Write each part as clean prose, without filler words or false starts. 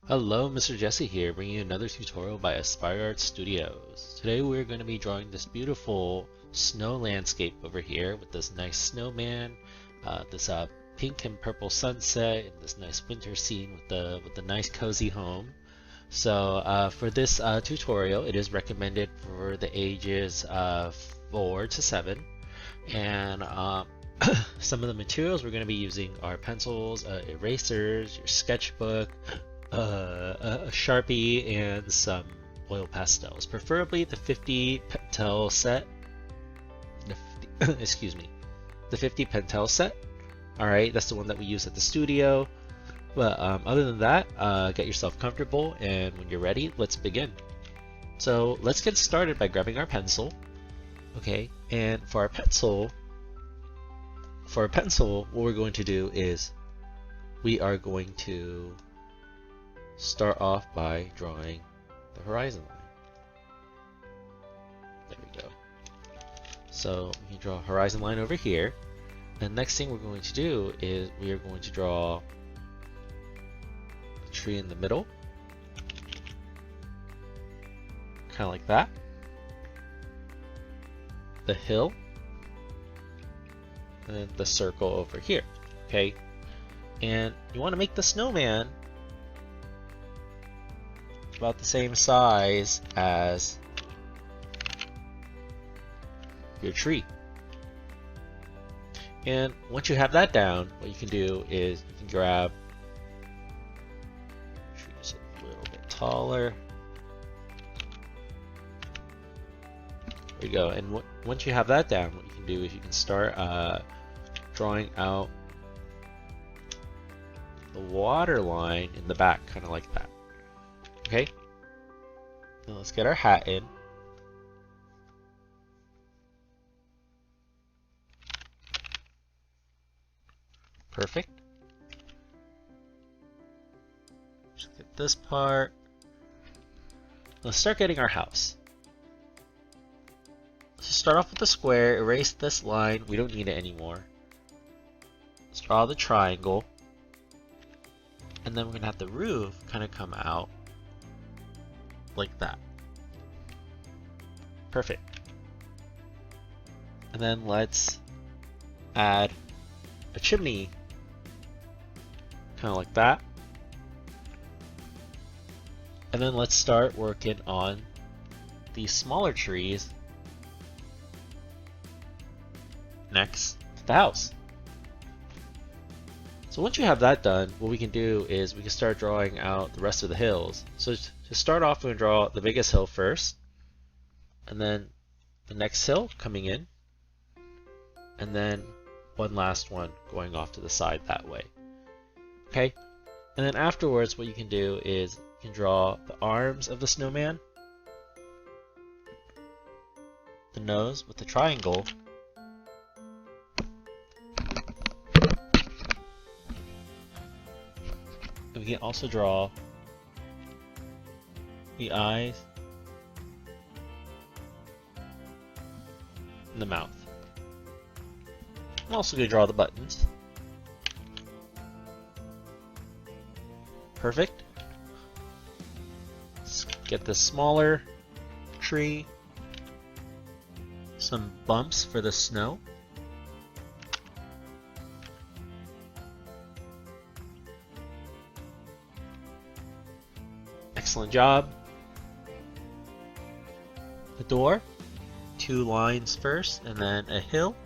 Hello, Mr. Jesse here, bringing you another tutorial by Aspire Art Studios. Today we're going to be drawing this beautiful snow landscape over here with this nice snowman, this pink and purple sunset, and this nice winter scene with the nice cozy home. So for this tutorial, it is recommended for the ages 4 to 7, and some of the materials we're going to be using are pencils, erasers, your sketchbook, a Sharpie, and some oil pastels. Preferably the 50 pentel set. Excuse me, the 50 pentel set. All right, that's the one that we use at the studio. But other than that, get yourself comfortable, and when you're ready, let's begin. So let's get started by grabbing our pencil. Okay, and for our pencil, what we're going to do is we are going to start off by drawing the horizon line. There we go. So we can draw a horizon line over here. The next thing we're going to do is we are going to draw a tree in the middle, kind of like that. The hill, and then the circle over here. Okay, and you want to make the snowman about the same size as your tree. And once you have that down, what you can do is you can grab trees a little bit taller. There you go. And once you have that down, what you can do is you can start drawing out the water line in the back, kind of like that. Okay, now let's get our hat in. Perfect. Just get this part. Let's start getting our house. Let's start off with the square, erase this line, we don't need it anymore. Let's draw the triangle. And then we're gonna have the roof kind of come out like that. Perfect. And then let's add a chimney, kind of like that. And then let's start working on these smaller trees next to the house. So once you have that done, what we can do is we can start drawing out the rest of the hills. So to start off, we're going to draw the biggest hill first, and then the next hill coming in, and then one last one going off to the side that way. Okay, and then afterwards what you can do is you can draw the arms of the snowman, the nose with the triangle, and we can also draw the eyes and the mouth. I'm also going to draw the buttons. Perfect. Let's get the smaller tree, some bumps for the snow. Excellent job. The door, 2 lines first, and then a hill.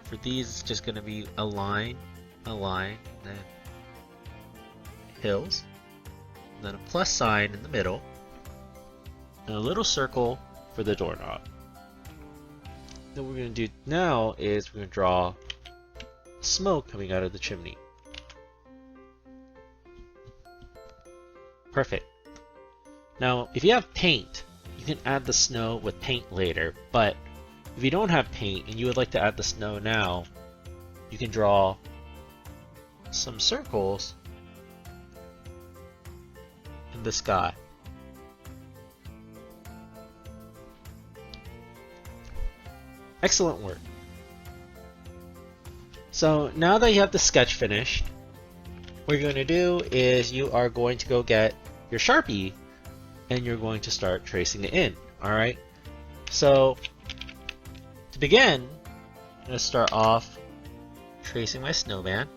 For these, it's just going to be a line, and then hills, and then a plus sign in the middle, and a little circle for the doorknob. Then what we're going to do now is we're going to draw smoke coming out of the chimney. Perfect. Now, if you have paint, you can add the snow with paint later, but if you don't have paint and you would like to add the snow now, you can draw some circles in the sky. Excellent work. So now that you have the sketch finished, what you're going to do is you are going to go get your Sharpie and you're going to start tracing it in. Alright, so to begin, I'm going to start off tracing my snowman.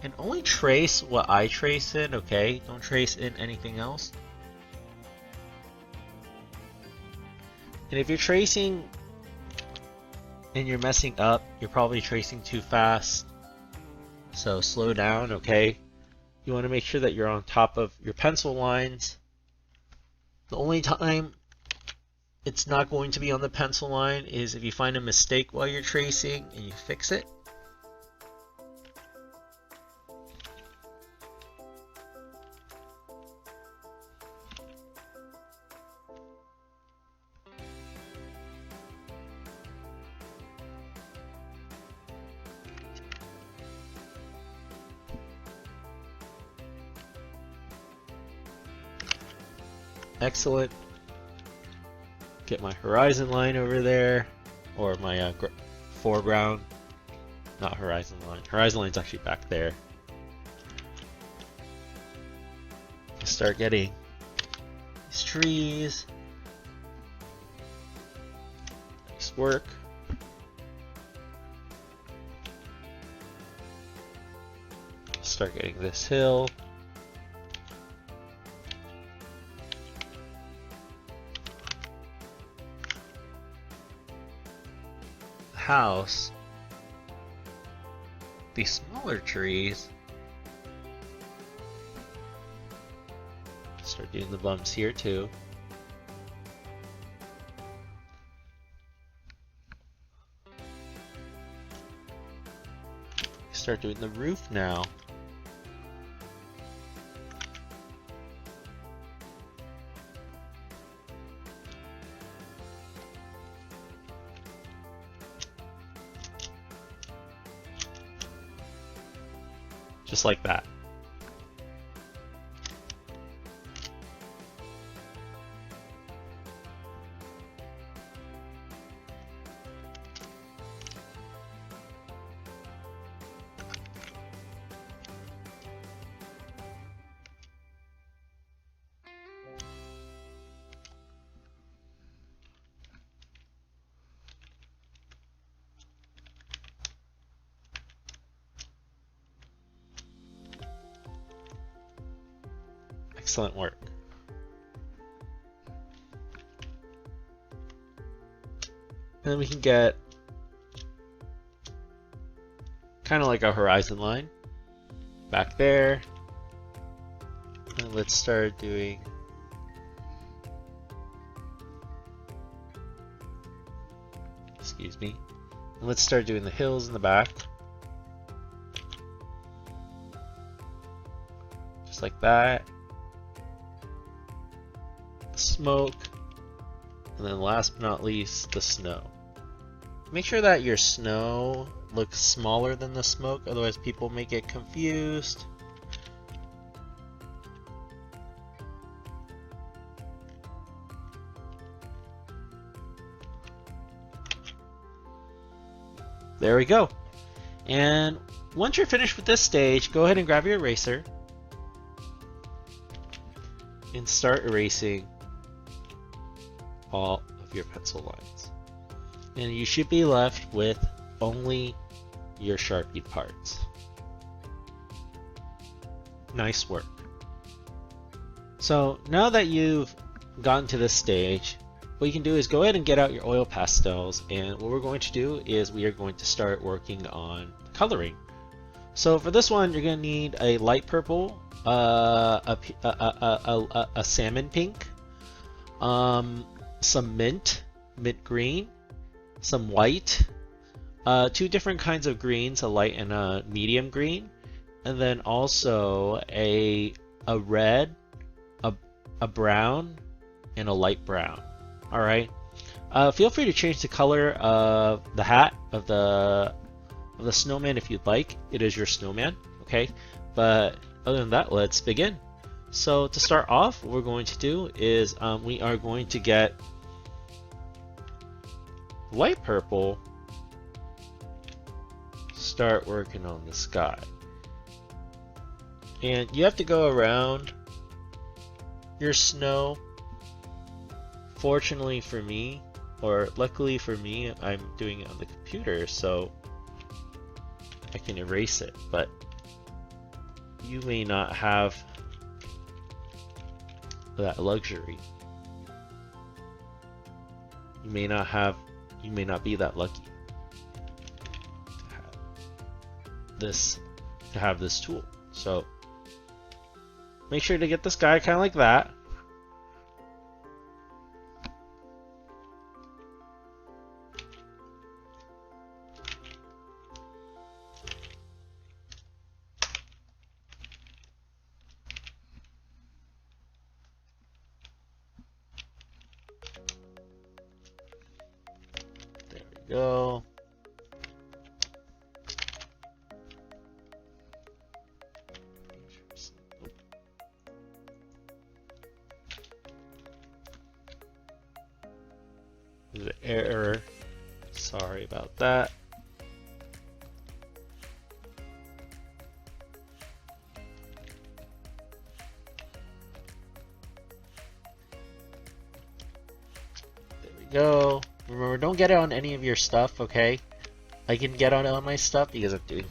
And only trace what I trace in, okay? Don't trace in anything else. And if you're tracing and you're messing up, you're probably tracing too fast. So slow down, okay? You want to make sure that you're on top of your pencil lines. The only time it's not going to be on the pencil line is if you find a mistake while you're tracing and you fix it. Excellent. Get my horizon line over there, or my foreground. Not horizon line. Horizon line's actually back there. Start getting these trees. Nice work. Start getting this hill. House, these smaller trees. Start doing the bumps here too. Start doing the roof now. Just like that. Excellent work. And then we can get kind of like a horizon line back there. And let's start doing and let's start doing the hills in the back. Just like that. Smoke, and then last but not least, the snow. Make sure that your snow looks smaller than the smoke, otherwise people may get confused. There we go. And once you're finished with this stage, go ahead and grab your eraser and start erasing all of your pencil lines. And you should be left with only your Sharpie parts. Nice work. So now that you've gotten to this stage, what you can do is go ahead and get out your oil pastels, and what we're going to do is we are going to start working on coloring. So for this one, you're going to need a light purple, a salmon pink, some mint green, some white, two different kinds of greens, a light and a medium green, and then also a red, a brown, and a light brown. All right. Feel free to change the color of the hat of the snowman if you'd like. It is your snowman, okay? But other than that, let's begin. So to start off, what we're going to do is we are going to get light purple. start working on the sky. And you have to go around your snow. Fortunately for me, or luckily for me, I'm doing it on the computer, so I can erase it, but you may not have that luxury. You may not be that lucky to have this tool. So make sure to get this guy kind of like that. There we go. The error. Sorry about that. There we go. Remember, don't get it on any of your stuff, okay? I can get on it on my stuff because I'm doing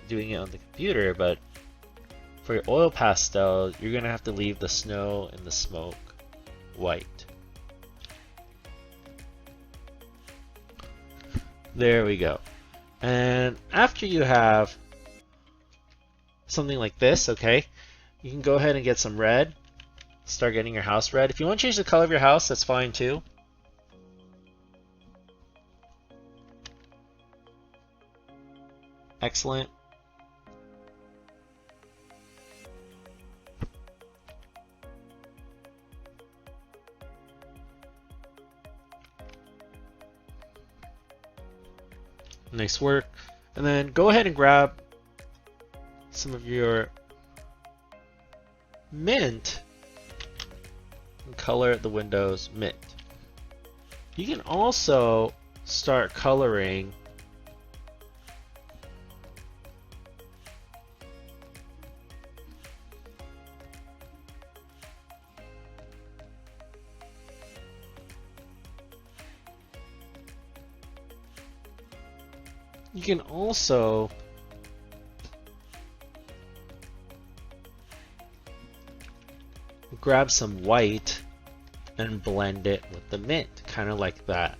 doing it on the computer, but for your oil pastel, you're gonna have to leave the snow and the smoke white. There we go. And after you have something like this, okay, you can go ahead and get some red. Start getting your house red. If you want to change the color of your house, that's fine too. Excellent. Nice work. And then go ahead and grab some of your mint and color the windows mint. You can also start coloring grab some white and blend it with the mint, kind of like that.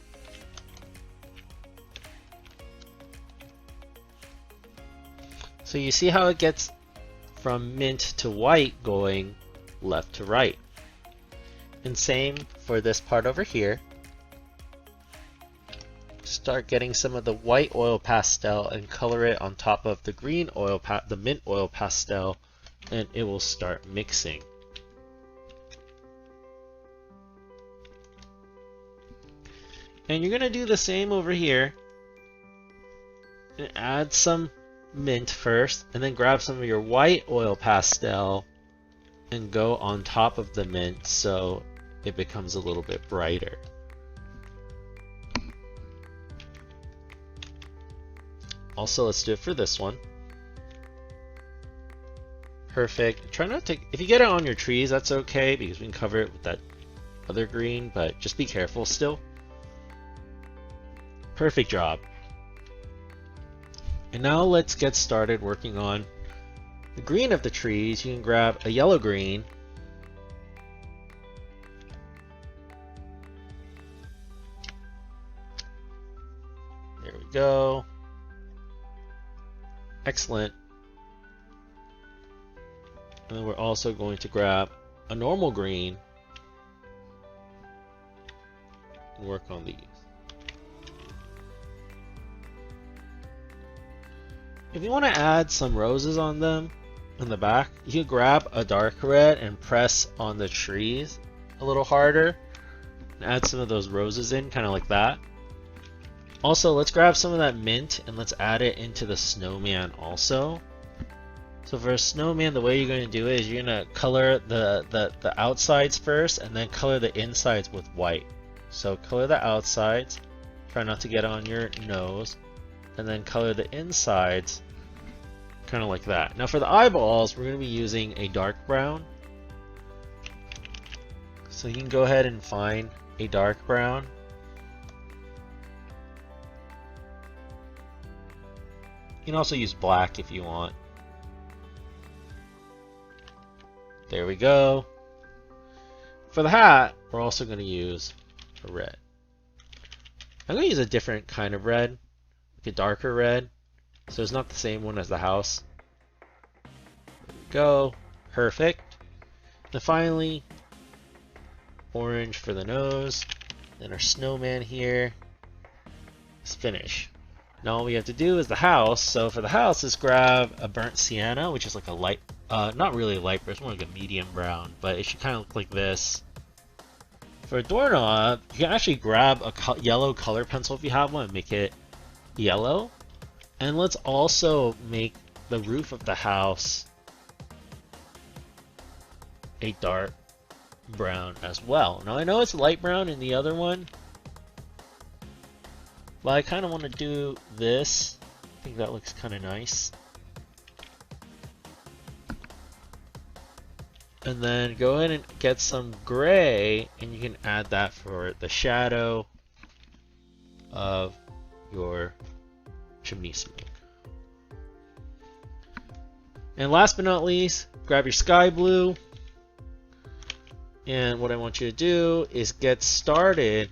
So you see how it gets from mint to white going left to right. And same for this part over here. Start getting some of the white oil pastel and color it on top of the green oil, the mint oil pastel, and it will start mixing. And you're gonna do the same over here. And add some mint first, and then grab some of your white oil pastel and go on top of the mint so it becomes a little bit brighter. Also, let's do it for this one. Perfect. Try not to, if you get it on your trees, that's okay because we can cover it with that other green, but just be careful still. Perfect job. And now let's get started working on the green of the trees. You can grab a yellow green. There we go. Excellent. And then we're also going to grab a normal green and work on these. If you want to add some roses on them in the back, you can grab a dark red and press on the trees a little harder and add some of those roses in, kind of like that. Also, let's grab some of that mint and let's add it into the snowman also. So for a snowman, the way you're going to do it is you're going to color the outsides first and then color the insides with white. So color the outsides, try not to get on your nose. and then color the insides kind of like that. Now for the eyeballs, we're going to be using a dark brown. So you can go ahead and find a dark brown. You can also use black if you want. There we go. For the hat, we're also going to use a red. I'm going to use a different kind of red, like a darker red, so it's not the same one as the house. There we go. Perfect. And finally, orange for the nose. Then our snowman here is finished. Now all we have to do is the house. So for the house, let's grab a burnt sienna, which is like a light, not really a light, but it's more like a medium brown, but it should kind of look like this. For a doorknob, you can actually grab a yellow color pencil if you have one and make it yellow. And let's also make the roof of the house a dark brown as well. Now I know it's light brown in the other one, but I kind of want to do this. I think that looks kind of nice. And then go ahead and get some gray, and you can add that for the shadow of your chimney smoke. And last but not least, grab your sky blue. And what I want you to do is get started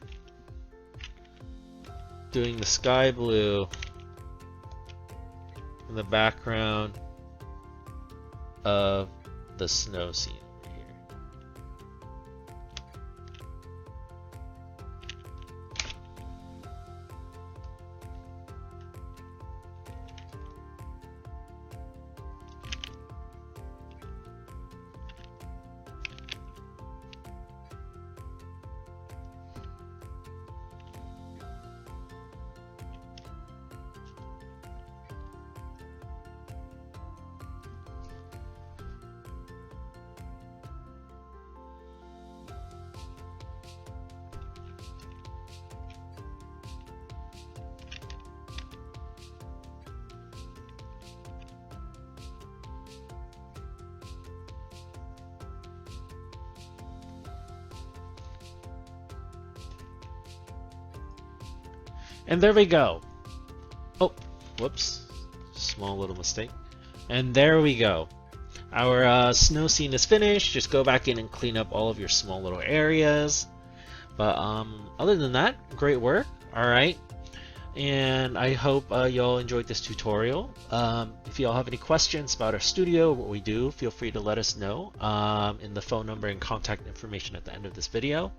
doing the sky blue in the background of the snow scene over here. And there we go. Oh, whoops. Small little mistake. And there we go. Our snow scene is finished. Just go back in and clean up all of your small little areas. But other than that, great work. Alright. And I hope y'all enjoyed this tutorial. If y'all have any questions about our studio, what we do, feel free to let us know in the phone number and contact information at the end of this video.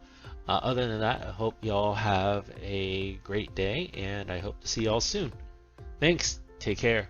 Other than that, I hope y'all have a great day, and I hope to see y'all soon. Thanks. Take care.